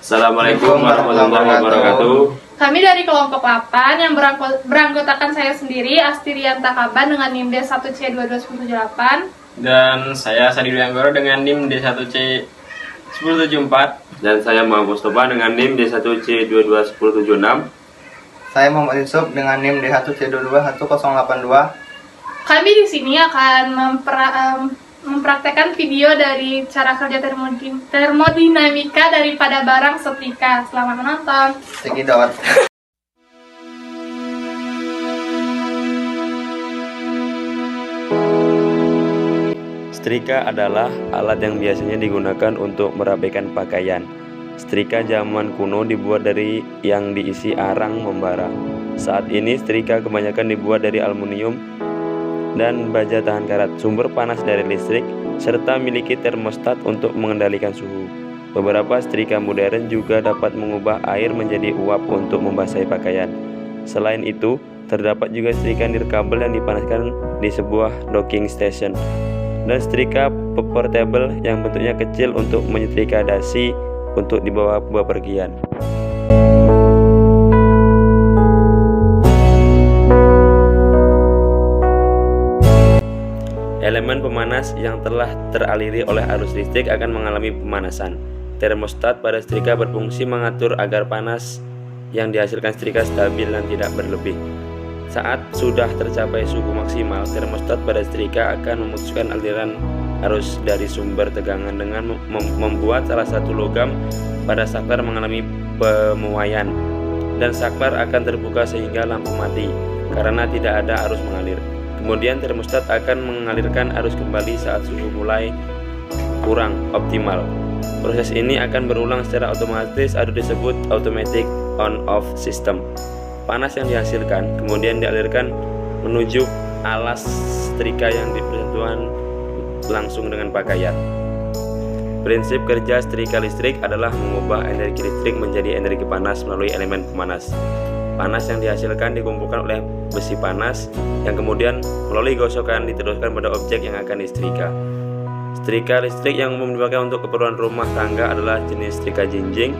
Assalamualaikum warahmatullahi wabarakatuh. Kami dari kelompok 8 yang beranggotakan saya sendiri, Astirianta Kaban dengan NIM D1C221078. Dan saya Sadi Duyanggoro dengan NIM D1C1074. Dan saya Muhammad Mustafa dengan NIM D1C221076. Saya Muhammad Yusuf dengan NIM D1C221082. Kami di sini akan mempraktekkan video dari cara kerja termodinamika daripada barang setrika. Selamat menonton. Segidot. Setrika adalah alat yang biasanya digunakan untuk merapikan pakaian. Setrika zaman kuno dibuat dari yang diisi arang membara. Saat ini setrika kebanyakan dibuat dari aluminium dan baja tahan karat, sumber panas dari listrik, serta memiliki termostat untuk mengendalikan suhu. Beberapa setrika modern juga dapat mengubah air menjadi uap untuk membasahi pakaian. Selain itu, terdapat juga setrika nirkabel yang dipanaskan di sebuah docking station, dan setrika portable yang bentuknya kecil untuk menyetrika dasi untuk dibawa bepergian. Elemen pemanas yang telah teraliri oleh arus listrik akan mengalami pemanasan. Termostat pada setrika berfungsi mengatur agar panas yang dihasilkan setrika stabil dan tidak berlebih. Saat sudah tercapai suhu maksimal, termostat pada setrika akan memutuskan aliran arus dari sumber tegangan dengan membuat salah satu logam pada saklar mengalami pemuaian, dan saklar akan terbuka sehingga lampu mati karena tidak ada arus mengalir. Kemudian termostat akan mengalirkan arus kembali saat suhu mulai kurang optimal. Proses ini akan berulang secara otomatis atau disebut automatic on-off system. Panas yang dihasilkan kemudian dialirkan menuju alas setrika yang bersentuhan langsung dengan pakaian. Prinsip kerja setrika listrik adalah mengubah energi listrik menjadi energi panas melalui elemen pemanas. Panas yang dihasilkan dikumpulkan oleh besi panas yang kemudian melalui gosokan diteruskan pada objek yang akan disetrika. Setrika listrik yang umum dipakai untuk keperluan rumah tangga adalah jenis setrika jinjing,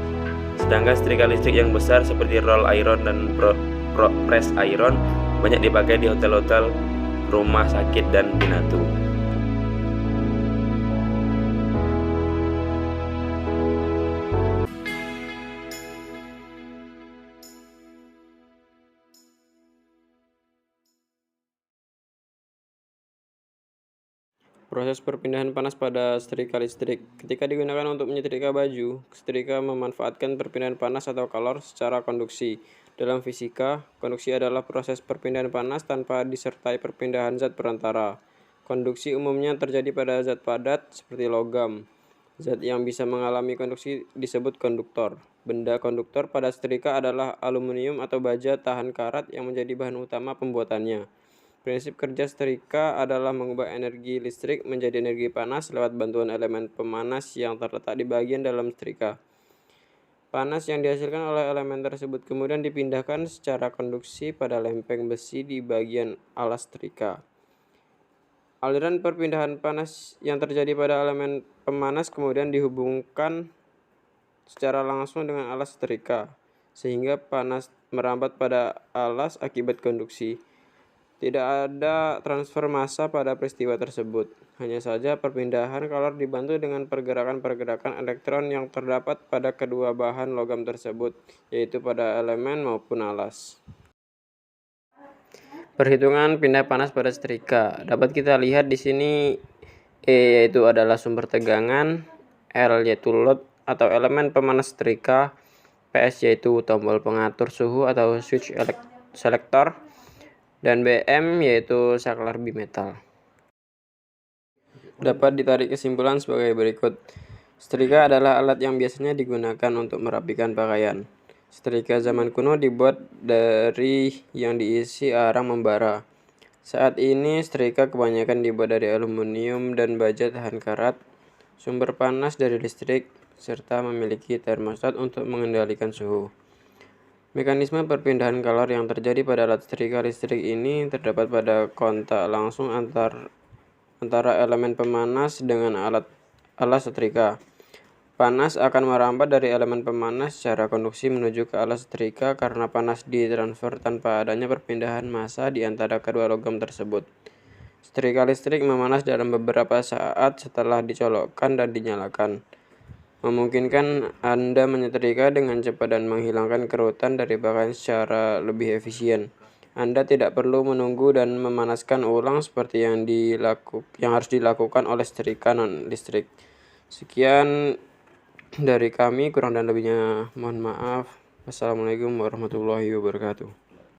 sedangkan setrika listrik yang besar seperti roll iron dan press iron banyak dipakai di hotel-hotel, rumah sakit, dan binatu. Proses perpindahan panas pada setrika listrik. Ketika digunakan untuk menyetrika baju, setrika memanfaatkan perpindahan panas atau kalor secara konduksi. Dalam fisika, konduksi adalah proses perpindahan panas tanpa disertai perpindahan zat perantara. Konduksi umumnya terjadi pada zat padat seperti logam. Zat yang bisa mengalami konduksi disebut konduktor. Benda konduktor pada setrika adalah aluminium atau baja tahan karat yang menjadi bahan utama pembuatannya. Prinsip kerja setrika adalah mengubah energi listrik menjadi energi panas lewat bantuan elemen pemanas yang terletak di bagian dalam setrika. Panas yang dihasilkan oleh elemen tersebut kemudian dipindahkan secara konduksi pada lempeng besi di bagian alas setrika. Aliran perpindahan panas yang terjadi pada elemen pemanas kemudian dihubungkan secara langsung dengan alas setrika, sehingga panas merambat pada alas akibat konduksi. Tidak ada transfer massa pada peristiwa tersebut, hanya saja perpindahan kalor dibantu dengan pergerakan-pergerakan elektron yang terdapat pada kedua bahan logam tersebut, yaitu pada elemen maupun alas. Perhitungan pindah panas pada setrika dapat kita lihat di sini. E yaitu adalah sumber tegangan, L yaitu load atau elemen pemanas setrika, PS yaitu tombol pengatur suhu atau switch selector, dan BM yaitu saklar bimetal. Dapat ditarik kesimpulan sebagai berikut. Setrika adalah alat yang biasanya digunakan untuk merapikan pakaian. Setrika zaman kuno dibuat dari yang diisi arang membara. Saat ini setrika kebanyakan dibuat dari aluminium dan baja tahan karat, sumber panas dari listrik, serta memiliki termostat untuk mengendalikan suhu. Mekanisme perpindahan kalor yang terjadi pada alat setrika listrik ini terdapat pada kontak langsung antara elemen pemanas dengan alas setrika. Panas akan merambat dari elemen pemanas secara konduksi menuju ke alat setrika karena panas ditransfer tanpa adanya perpindahan massa di antara kedua logam tersebut. Setrika listrik memanas dalam beberapa saat setelah dicolokkan dan dinyalakan, memungkinkan Anda menyetrika dengan cepat dan menghilangkan kerutan dari bahan secara lebih efisien. Anda tidak perlu menunggu dan memanaskan ulang seperti yang harus dilakukan oleh setrika non-listrik. Sekian dari kami, kurang dan lebihnya mohon maaf. Wassalamualaikum warahmatullahi wabarakatuh.